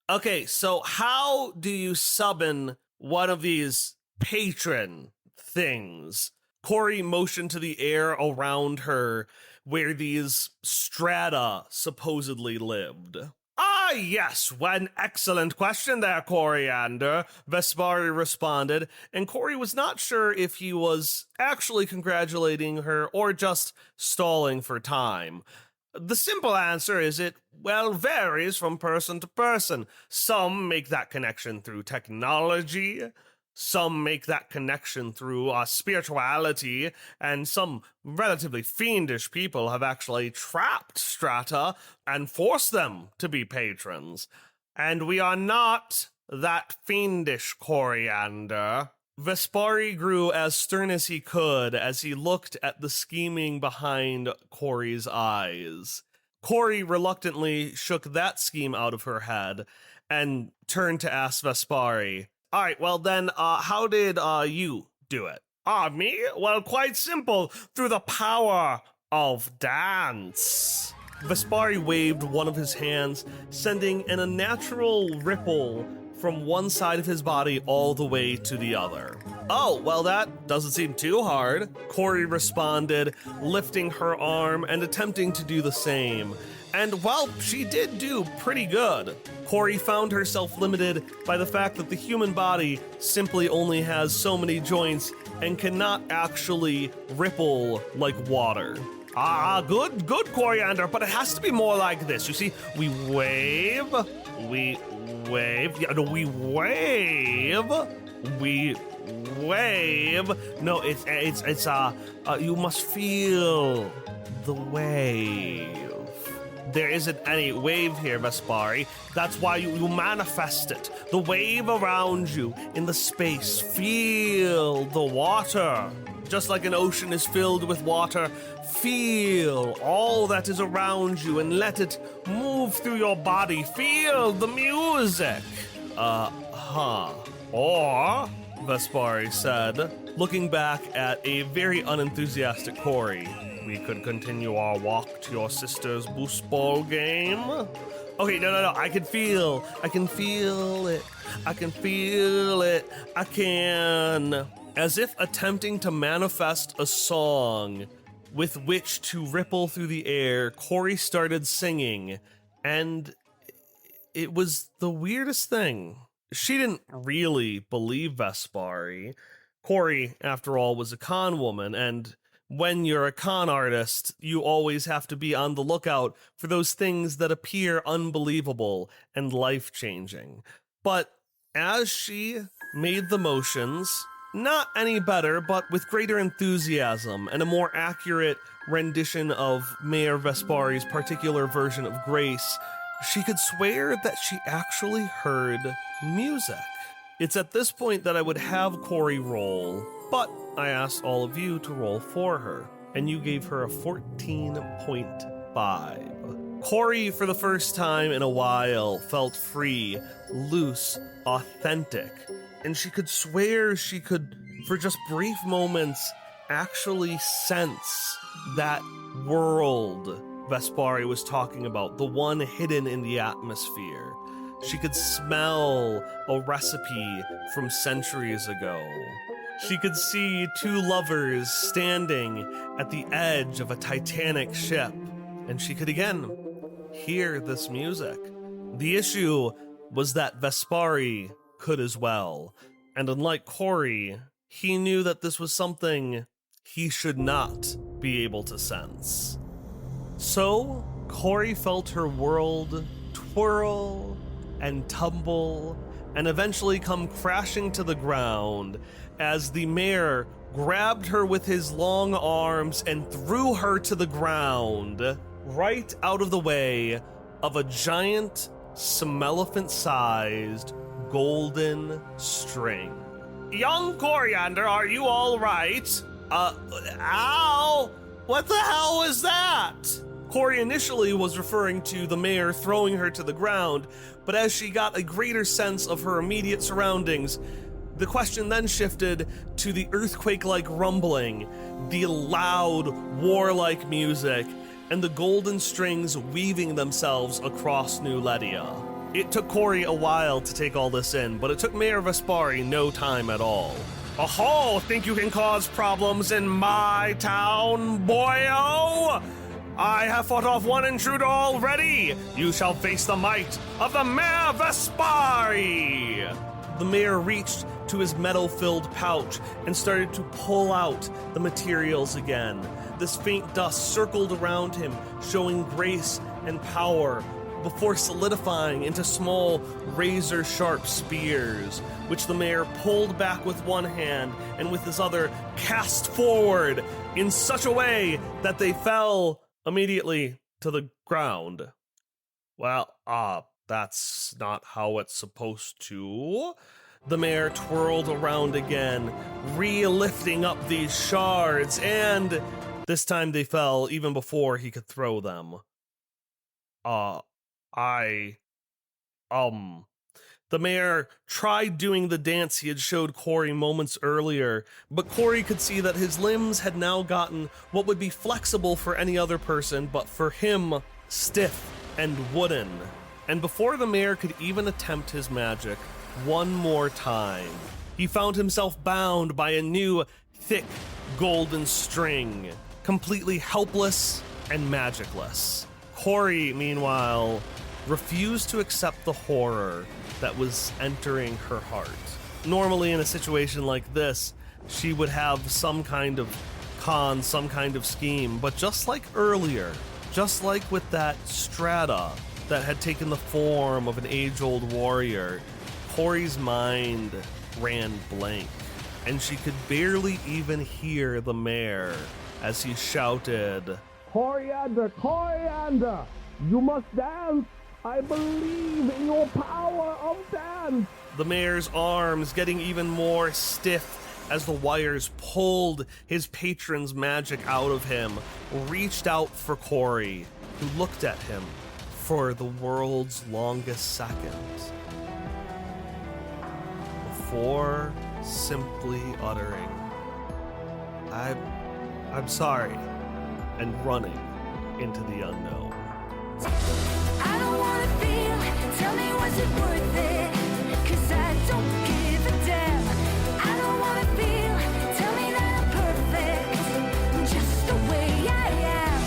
Okay, so how do you summon one of these patron things? Corey motioned to the air around her where these strata supposedly lived. Ah, yes, an excellent question there, Coriander, Vespari responded, and Corey was not sure if he was actually congratulating her or just stalling for time. The simple answer is it, well, varies from person to person. Some make that connection through technology, some make that connection through spirituality, and some relatively fiendish people have actually trapped strata and forced them to be patrons. And we are not that fiendish, Coriander. Vespari grew as stern as he could as he looked at the scheming behind Corey's eyes. Corey reluctantly shook that scheme out of her head and turned to ask Vespari, all right, well then, how did you do it? Me? Well, quite simple. Through the power of dance. Vespari waved one of his hands, sending an unnatural ripple from one side of his body all the way to the other. Oh, well, that doesn't seem too hard, Corey responded, lifting her arm and attempting to do the same. And, well, she did do pretty good. Corey found herself limited by the fact that the human body simply only has so many joints and cannot actually ripple like water. Good, Coriander, but it has to be more like this. You see, we wave, we wave. Yeah, no, we wave. We wave. No, you must feel the wave. There isn't any wave here, Vespari. That's why you manifest it. The wave around you in the space. Feel the water. Just like an ocean is filled with water, feel all that is around you and let it move through your body. Feel the music. Or, Vespari said, looking back at a very unenthusiastic Corey, we could continue our walk to your sister's boost ball game. Okay, no. I can feel it. I can feel it. I can. As if attempting to manifest a song with which to ripple through the air, Corey started singing, and it was the weirdest thing. She didn't really believe Vespari. Corey, after all, was a con woman, and when you're a con artist, you always have to be on the lookout for those things that appear unbelievable and life-changing. But as she made the motions, not any better, but with greater enthusiasm and a more accurate rendition of Mayor Vespari's particular version of Grace, she could swear that she actually heard music. It's at this point that I would have Corey roll, but I asked all of you to roll for her, and you gave her a 14.5. Corey, for the first time in a while, felt free, loose, authentic, and she could swear she could, for just brief moments, actually sense that world Vespari was talking about, the one hidden in the atmosphere. She could smell a recipe from centuries ago. She could see two lovers standing at the edge of a Titanic ship, and she could again hear this music. The issue was that Vespari could as well, and unlike Corey, he knew that this was something he should not be able to sense. So, Corey felt her world twirl and tumble and eventually come crashing to the ground as the mayor grabbed her with his long arms and threw her to the ground, right out of the way of a giant, smell-elephant-sized golden string. Young Coriander, are you all right? Ow! What the hell was that? Corey initially was referring to the mayor throwing her to the ground, but as she got a greater sense of her immediate surroundings, the question then shifted to the earthquake-like rumbling, the loud, warlike music, and the golden strings weaving themselves across Neulettia. It took Corey a while to take all this in, but it took Mayor Vespari no time at all. Aho! Think you can cause problems in my town, boyo? I have fought off one intruder already. You shall face the might of the Mayor Vespari. The mayor reached to his metal-filled pouch and started to pull out the materials again. This faint dust circled around him, showing grace and power, before solidifying into small, razor-sharp spears, which the mayor pulled back with one hand and with his other cast forward in such a way that they fell immediately to the ground. Well, that's not how it's supposed to. The mayor twirled around again, re-lifting up these shards, and this time they fell even before he could throw them. The mayor tried doing the dance he had showed Corey moments earlier, but Corey could see that his limbs had now gotten what would be flexible for any other person, but for him, stiff and wooden. And before the mayor could even attempt his magic one more time, he found himself bound by a new, thick, golden string, completely helpless and magicless. Corey, meanwhile, refused to accept the horror that was entering her heart. Normally, in a situation like this, she would have some kind of con, some kind of scheme, but just like earlier, just like with that strata that had taken the form of an age-old warrior, Corey's mind ran blank, and she could barely even hear the mayor as he shouted, Coriander, Coriander, you must dance. I believe in your power of dance. The mayor's arms getting even more stiff as the wires pulled his patron's magic out of him, reached out for Corey, who looked at him for the world's longest seconds, before simply uttering, I'm sorry, and running into the unknown. I don't wanna feel, tell me was it worth it, 'cause I don't give a damn. I don't wanna feel, tell me that I'm perfect, just the way I am.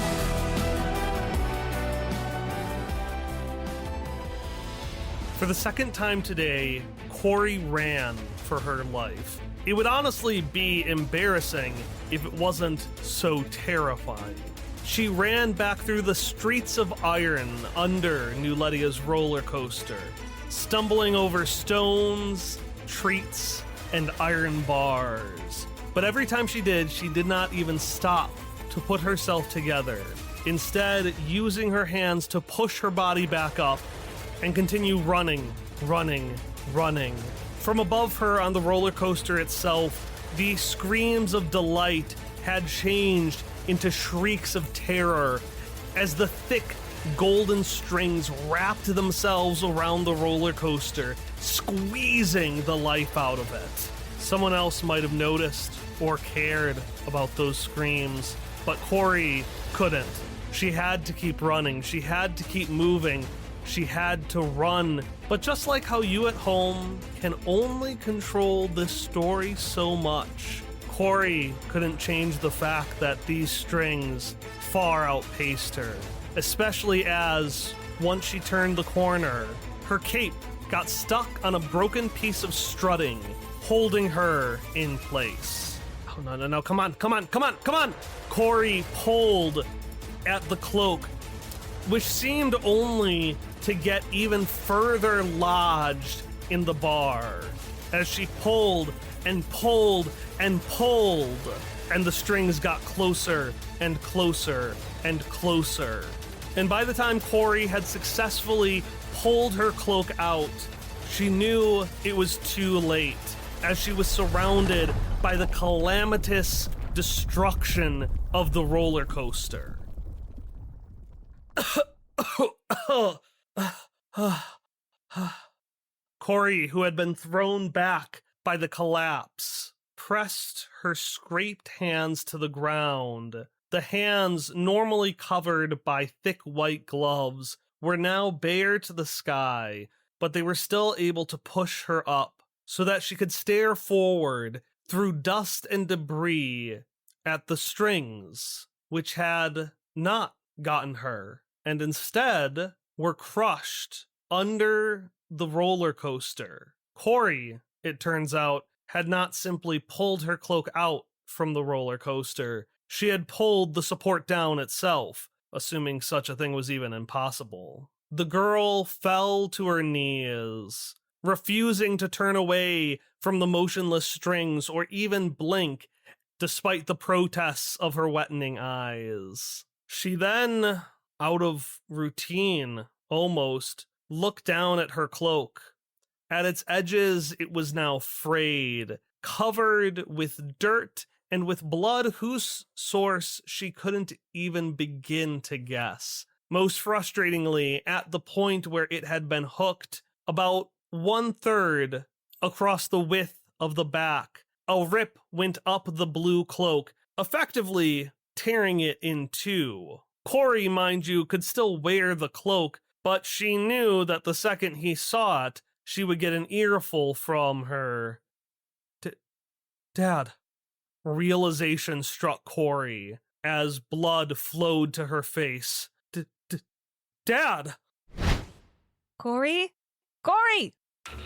For the second time today, Corey ran for her life. It would honestly be embarrassing if it wasn't so terrifying. She ran back through the streets of iron under Neulettia's roller coaster, stumbling over stones, treats, and iron bars. But every time she did not even stop to put herself together, instead using her hands to push her body back up and continue running. From above her on the roller coaster itself, the screams of delight had changed into shrieks of terror as the thick golden strings wrapped themselves around the roller coaster, squeezing the life out of it. Someone else might have noticed or cared about those screams, but Corey couldn't. She had to keep running. She had to keep moving. She had to run. But just like how you at home can only control this story so much, Corey couldn't change the fact that these strings far outpaced her, especially as, once she turned the corner, her cape got stuck on a broken piece of strutting, holding her in place. Oh, no, come on. Corey pulled at the cloak, which seemed only to get even further lodged in the bar, as she pulled and pulled and pulled, and the strings got closer and closer and closer. And by the time Corey had successfully pulled her cloak out, she knew it was too late, as she was surrounded by the calamitous destruction of the roller coaster. Corey, who had been thrown back by the collapse, pressed her scraped hands to the ground. The hands, normally covered by thick white gloves, were now bare to the sky, but they were still able to push her up so that she could stare forward through dust and debris at the strings, which had not gotten her, and instead were crushed under the roller coaster. Corey, it turns out, had not simply pulled her cloak out from the roller coaster, she had pulled the support down itself, assuming such a thing was even impossible. The girl fell to her knees, refusing to turn away from the motionless strings or even blink, despite the protests of her wettening eyes. She then, out of routine, almost, looked down at her cloak. At its edges, it was now frayed, covered with dirt and with blood whose source she couldn't even begin to guess. Most frustratingly, at the point where it had been hooked, about 1/3 across the width of the back, a rip went up the blue cloak, effectively tearing it in two. Corey, mind you, could still wear the cloak, but she knew that the second he saw it, she would get an earful from her. Dad. Realization struck Corey as blood flowed to her face. Dad! Corey? Corey!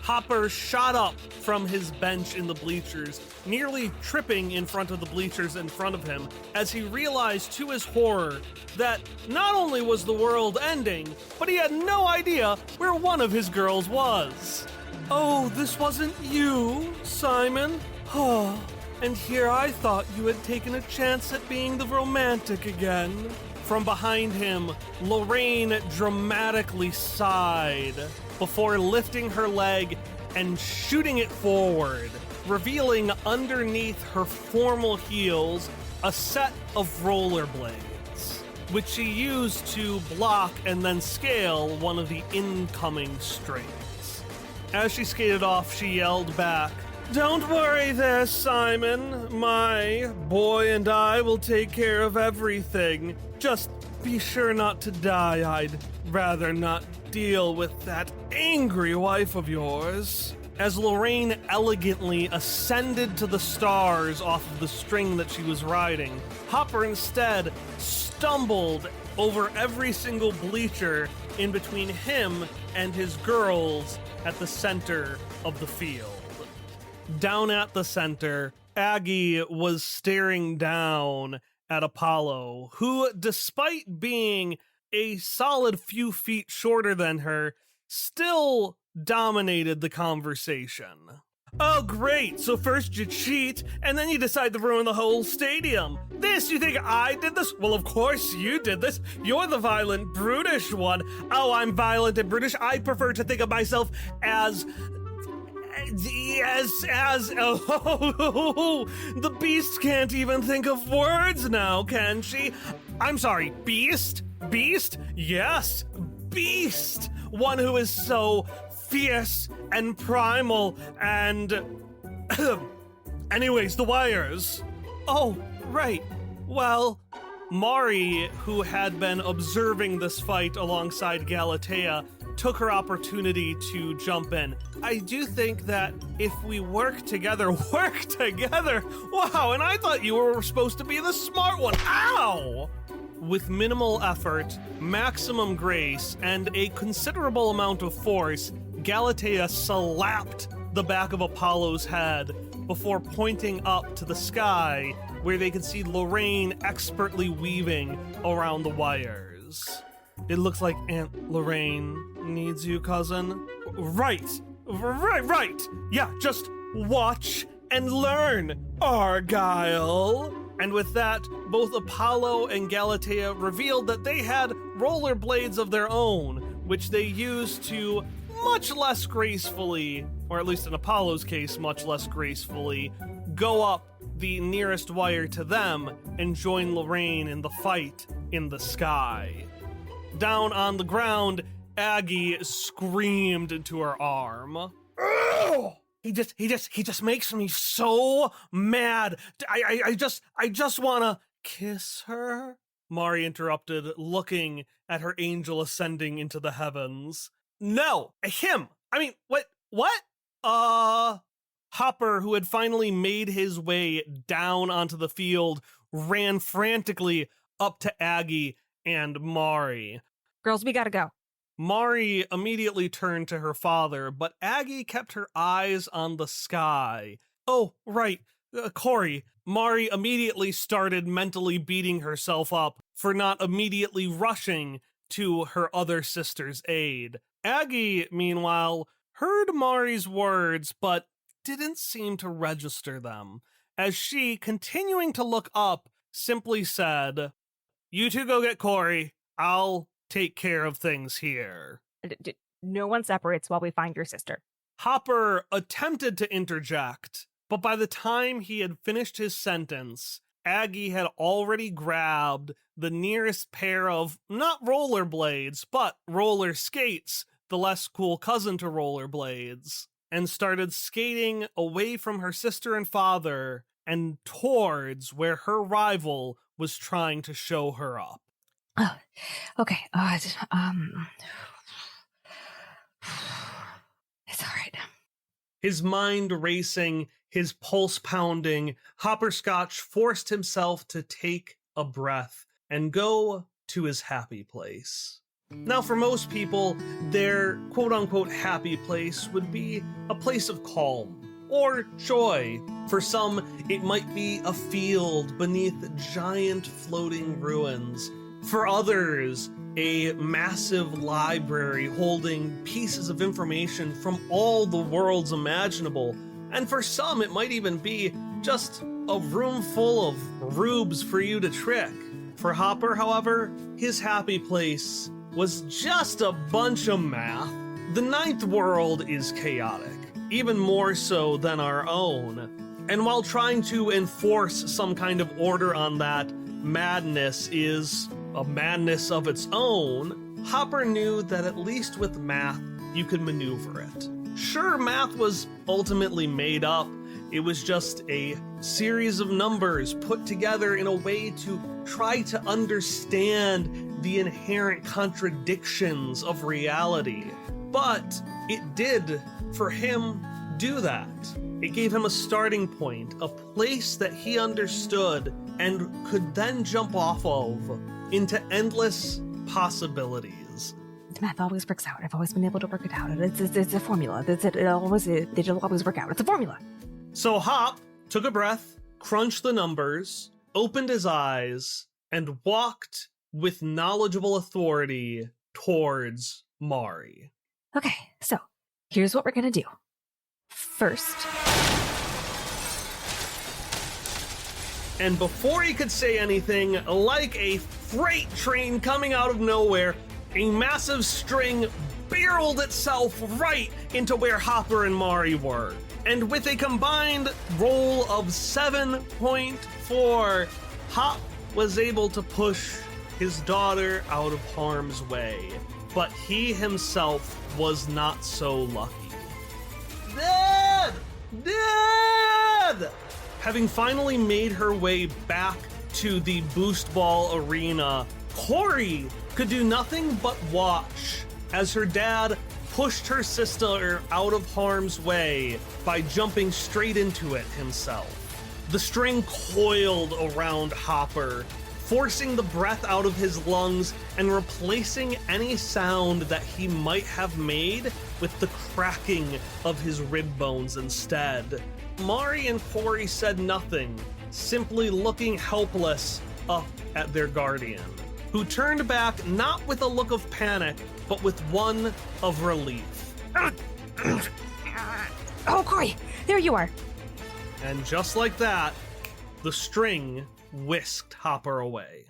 Hopper shot up from his bench in the bleachers, nearly tripping in front of the bleachers in front of him, as he realized to his horror that not only was the world ending, but he had no idea where one of his girls was. Oh, this wasn't you, Simon? Oh, and here I thought you had taken a chance at being the romantic again. From behind him, Lorraine dramatically sighed before lifting her leg and shooting it forward, revealing underneath her formal heels a set of rollerblades, which she used to block and then scale one of the incoming strings. As she skated off, she yelled back, "Don't worry there, Simon. My boy and I will take care of everything. Just be sure not to die. I'd rather not deal with that angry wife of yours." As Lorraine elegantly ascended to the stars off of the string that she was riding, Hopper instead stumbled over every single bleacher in between him and his girls at the center of the field. Down at the center, Aggie was staring down at Apollo, who, despite being a solid few feet shorter than her, still dominated the conversation. "Oh, great. So first you cheat, and then you decide to ruin the whole stadium. You think I did this? Well, of course you did this. You're the violent, brutish one. Oh, I'm violent and brutish. I prefer to think of myself as... oh, the beast can't even think of words now, can she? I'm sorry, beast? Beast? Yes, beast! One who is so fierce and primal and... Anyways, the wires. Oh, right. Well, Mari, who had been observing this fight alongside Galatea, took her opportunity to jump in. I do think that if we work together, wow, and I thought you were supposed to be the smart one. Ow! With minimal effort, maximum grace, and a considerable amount of force, Galatea slapped the back of Apollo's head before pointing up to the sky, where they could see Lorraine expertly weaving around the wires. It looks like Aunt Lorraine needs you, cousin. Right. Yeah, just watch and learn, Argyle. And with that, both Apollo and Galatea revealed that they had rollerblades of their own, which they used to much less gracefully, or at least in Apollo's case, much less gracefully, go up the nearest wire to them and join Lorraine in the fight in the sky. Down on the ground, Aggie screamed into her arm. Ugh! He just makes me so mad. I just wanna kiss her. Mari interrupted, looking at her angel ascending into the heavens. No, him. I mean, what? Hopper, who had finally made his way down onto the field, ran frantically up to Aggie and Mari. Girls, we gotta go. Mari immediately turned to her father, but Aggie kept her eyes on the sky. Oh, right, Corey. Mari immediately started mentally beating herself up for not immediately rushing to her other sister's aid. Aggie, meanwhile, heard Mari's words, but didn't seem to register them, as she, continuing to look up, simply said, "You two go get Corey. I'll take care of things here." No one separates while we find your sister. Hopper attempted to interject, but by the time he had finished his sentence, Aggie had already grabbed the nearest pair of not rollerblades, but roller skates, the less cool cousin to rollerblades, and started skating away from her sister and father and towards where her rival was trying to show her up. Oh, okay. It's all right. His mind racing, his pulse pounding, Hopperscotch forced himself to take a breath and go to his happy place. Now, for most people, their quote-unquote happy place would be a place of calm or joy. For some, it might be a field beneath giant floating ruins. For others, a massive library holding pieces of information from all the worlds imaginable. And for some, it might even be just a room full of rubes for you to trick. For Hopper, however, his happy place was just a bunch of math. The ninth world is chaotic, even more so than our own. And while trying to enforce some kind of order on that madness is a madness of its own, Hopper knew that at least with math, you could maneuver it. Sure, math was ultimately made up. It was just a series of numbers put together in a way to try to understand the inherent contradictions of reality. But it did, for him, do that. It gave him a starting point, a place that he understood and could then jump off of into endless possibilities. The math always works out. I've always been able to work it out. It's a formula. It'll always work out. It's a formula. So Hop took a breath, crunched the numbers, opened his eyes, and walked with knowledgeable authority towards Mari. Okay, so here's what we're gonna do. First, and before he could say anything, like a freight train coming out of nowhere, a massive string barreled itself right into where Hopper and Mari were. And with a combined roll of 7.4, Hop was able to push his daughter out of harm's way. But he himself was not so lucky. Dad! Dad! Having finally made her way back to the Boost Ball arena, Corey could do nothing but watch as her dad pushed her sister out of harm's way by jumping straight into it himself. The string coiled around Hopper, forcing the breath out of his lungs and replacing any sound that he might have made with the cracking of his rib bones instead. Mari and Corey said nothing, simply looking helpless up at their guardian, who turned back not with a look of panic, but with one of relief. oh, Corey, there you are. And just like that, the string whisked Hopper away.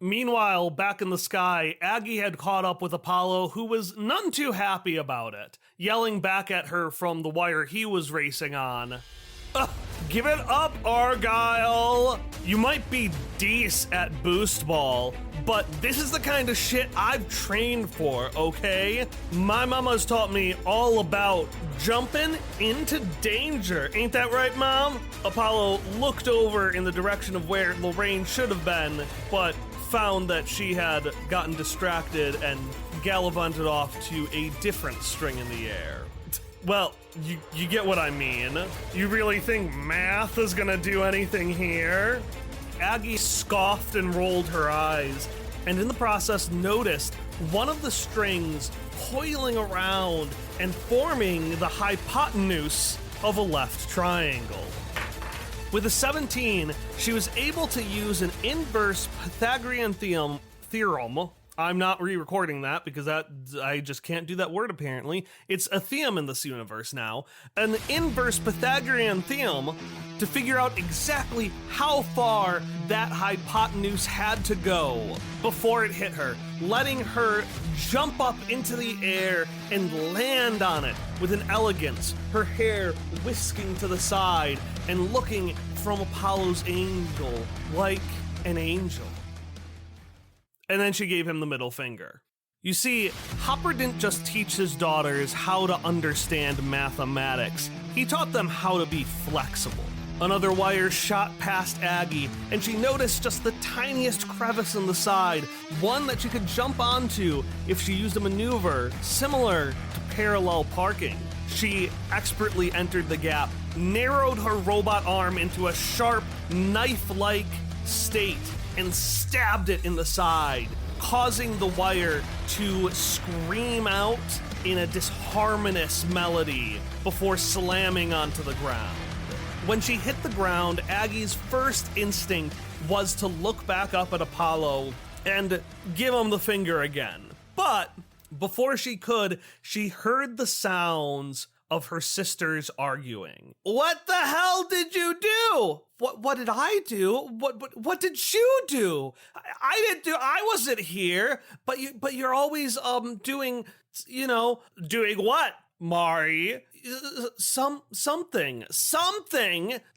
Meanwhile, back in the sky, Aggie had caught up with Apollo, who was none too happy about it, yelling back at her from the wire he was racing on. Give it up, Argyle! You might be decent at Boost Ball, but this is the kind of shit I've trained for, okay? My mama's taught me all about jumping into danger. Ain't that right, Mom? Apollo looked over in the direction of where Lorraine should have been, but found that she had gotten distracted and gallivanted off to a different string in the air. Well, you get what I mean. You really think math is gonna do anything here? Aggie scoffed and rolled her eyes, and in the process noticed one of the strings coiling around and forming the hypotenuse of a left triangle. With a 17, she was able to use an inverse Pythagorean theorem. I'm not re-recording that because I just can't do that word apparently. It's a theorem in this universe now. An inverse Pythagorean theorem to figure out exactly how far that hypotenuse had to go before it hit her, letting her jump up into the air and land on it with an elegance, her hair whisking to the side and looking from Apollo's angle like an angel. And then she gave him the middle finger. You see, Hopper didn't just teach his daughters how to understand mathematics, he taught them how to be flexible. Another wire shot past Aggie, and she noticed just the tiniest crevice in the side, one that she could jump onto if she used a maneuver similar to parallel parking. She expertly entered the gap, narrowed her robot arm into a sharp, knife-like state, and stabbed it in the side, causing the wire to scream out in a disharmonious melody before slamming onto the ground. When she hit the ground, Aggie's first instinct was to look back up at Apollo and give him the finger again. But before she could, she heard the sounds of her sisters arguing. What the hell did you do? What did I do? What did you do? I didn't do. I wasn't here. But you're always doing doing what, Mari? Something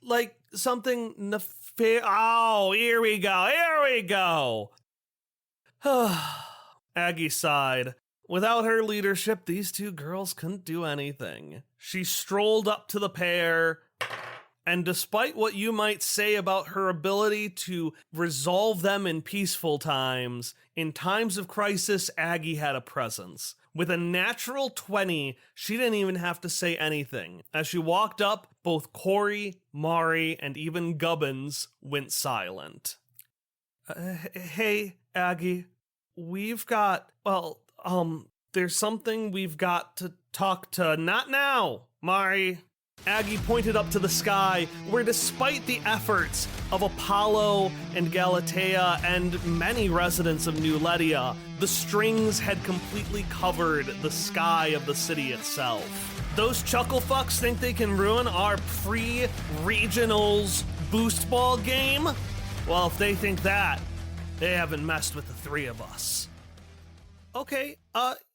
like something Oh, here we go. Aggie sighed. Without her leadership, these two girls couldn't do anything. She strolled up to the pair, and despite what you might say about her ability to resolve them in peaceful times, in times of crisis, Aggie had a presence. With a natural 20, she didn't even have to say anything. As she walked up, both Corey, Mari, and even Gubbins went silent. Hey, Aggie, there's something we've got to talk to. Not now, Mari. Aggie pointed up to the sky, where despite the efforts of Apollo and Galatea and many residents of Neulettia, the strings had completely covered the sky of the city itself. Those chuckle fucks think they can ruin our pre-regionals boost ball game? Well, if they think that, they haven't messed with the three of us. Okay,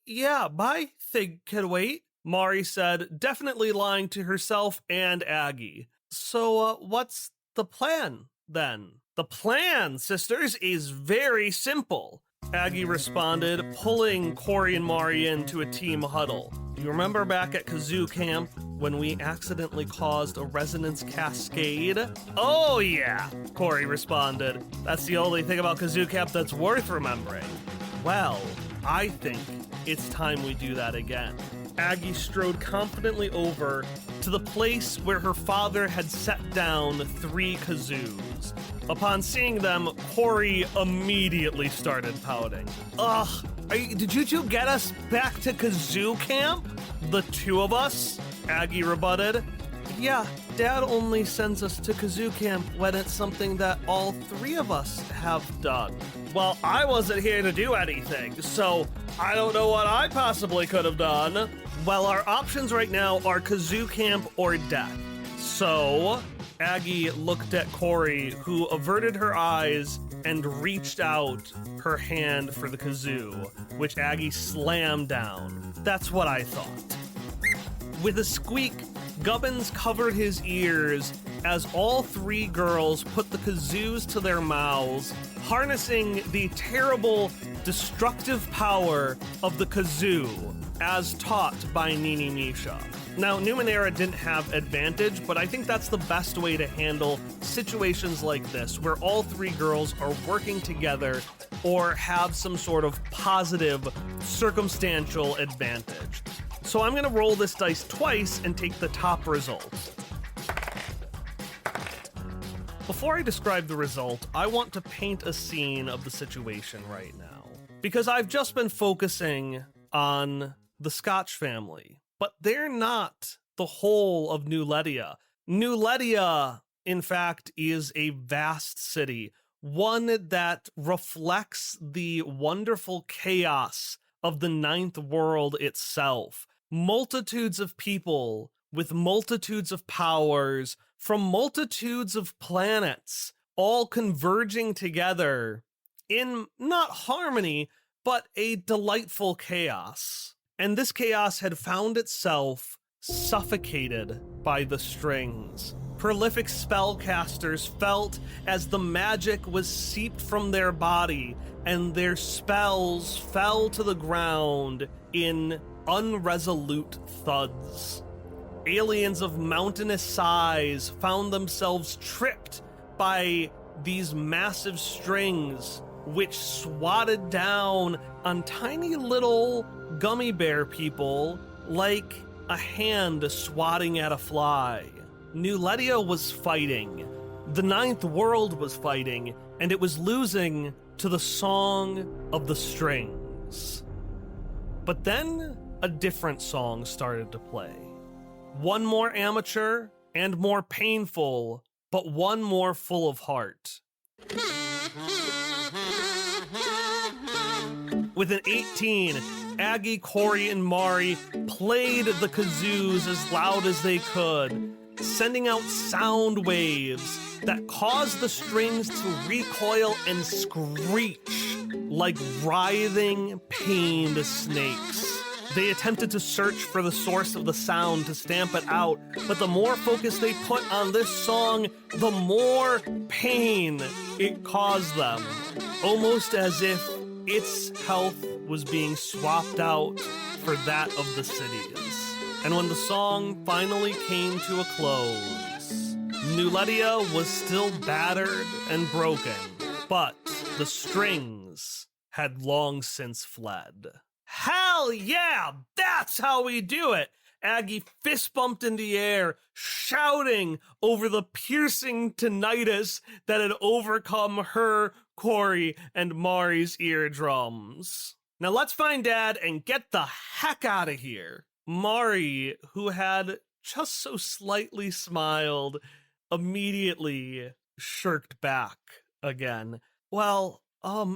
yeah, my thing can wait, Mari said, definitely lying to herself and Aggie. So, what's the plan, then? The plan, sisters, is very simple, Aggie responded, pulling Corey and Mari into a team huddle. You remember back at Kazoo Camp when we accidentally caused a resonance cascade? Oh yeah, Corey responded. That's the only thing about Kazoo Camp that's worth remembering. Well, I think it's time we do that again. Aggie strode confidently over to the place where her father had set down 3 kazoos. Upon seeing them, Corey immediately started pouting. Ugh, did you two get us back to Kazoo Camp? The 2 of us? Aggie rebutted. Yeah, Dad only sends us to Kazoo Camp when it's something that all 3 of us have done. Well, I wasn't here to do anything, so I don't know what I possibly could have done. Well, our options right now are Kazoo Camp or death. So, Aggie looked at Corey, who averted her eyes and reached out her hand for the kazoo, which Aggie slammed down. That's what I thought. With a squeak, Gubbins covered his ears as all 3 girls put the kazoos to their mouths, harnessing the terrible, destructive power of the kazoo, as taught by Nini Misha. Now, Numenera didn't have advantage, but I think that's the best way to handle situations like this, where all three girls are working together or have some sort of positive circumstantial advantage. So I'm going to roll this dice twice and take the top result. Before I describe the result, I want to paint a scene of the situation right now, because I've just been focusing on the Scotch family, but they're not the whole of Neulettia. Neulettia, in fact, is a vast city, one that reflects the wonderful chaos of the Ninth World itself. Multitudes of people with multitudes of powers from multitudes of planets, all converging together in not harmony, but a delightful chaos. And this chaos had found itself suffocated by the strings. Prolific spellcasters felt as the magic was seeped from their body, and their spells fell to the ground in unresolute thuds. Aliens of mountainous size found themselves tripped by these massive strings, which swatted down on tiny little gummy bear people like a hand swatting at a fly. Neulettia was fighting. The Ninth World was fighting, and it was losing to the song of the strings. But then a different song started to play. One more amateur and more painful, but one more full of heart. With an 18, Aggie, Corey, and Mari played the kazoos as loud as they could, sending out sound waves that caused the strings to recoil and screech like writhing, pained snakes. They attempted to search for the source of the sound to stamp it out, but the more focus they put on this song, the more pain it caused them, almost as if its health was being swapped out for that of the city's. And when the song finally came to a close, Neulettia was still battered and broken, but the strings had long since fled. Hell yeah, that's how we do it! Aggie fist bumped in the air, shouting over the piercing tinnitus that had overcome her, Corey, and Mari's eardrums. Now let's find Dad and get the heck out of here. Mari, who had just so slightly smiled, immediately shirked back again. Well,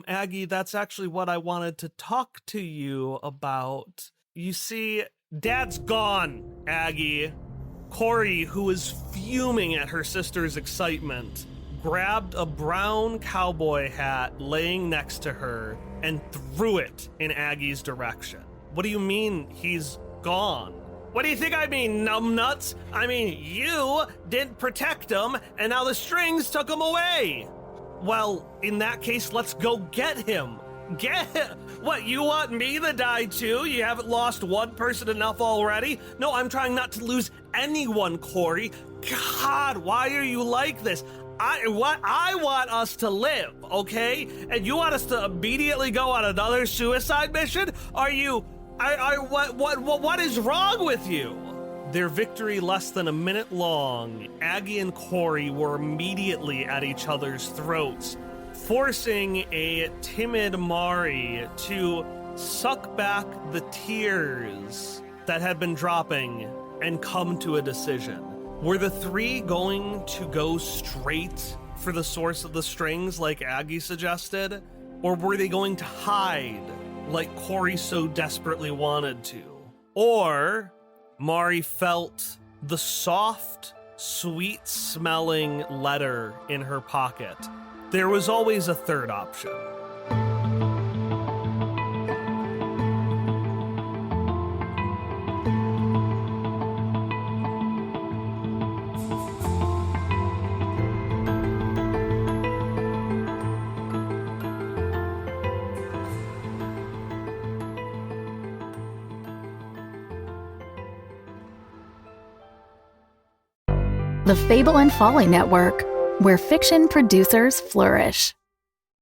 Aggie, that's actually what I wanted to talk to you about. You see, Dad's gone, Aggie. Corey, who was fuming at her sister's excitement, grabbed a brown cowboy hat laying next to her and threw it in Aggie's direction. What do you mean he's gone? What do you think I mean, numbnuts? I mean, you didn't protect him, and now the strings took him away. Well, in that case, let's go get him. Get him? What, you want me to die too? You haven't lost one person enough already? No, I'm trying not to lose anyone, Corey. God, why are you like this? I want us to live, okay? And you want us to immediately go on another suicide mission? What is wrong with you? Their victory less than a minute long, Aggie and Corey were immediately at each other's throats, forcing a timid Mari to suck back the tears that had been dropping and come to a decision. Were the three going to go straight for the source of the strings like Aggie suggested? Or were they going to hide like Corey so desperately wanted to? Or Mari felt the soft, sweet-smelling letter in her pocket. There was always a third option. The Fable and Folly Network, where fiction producers flourish.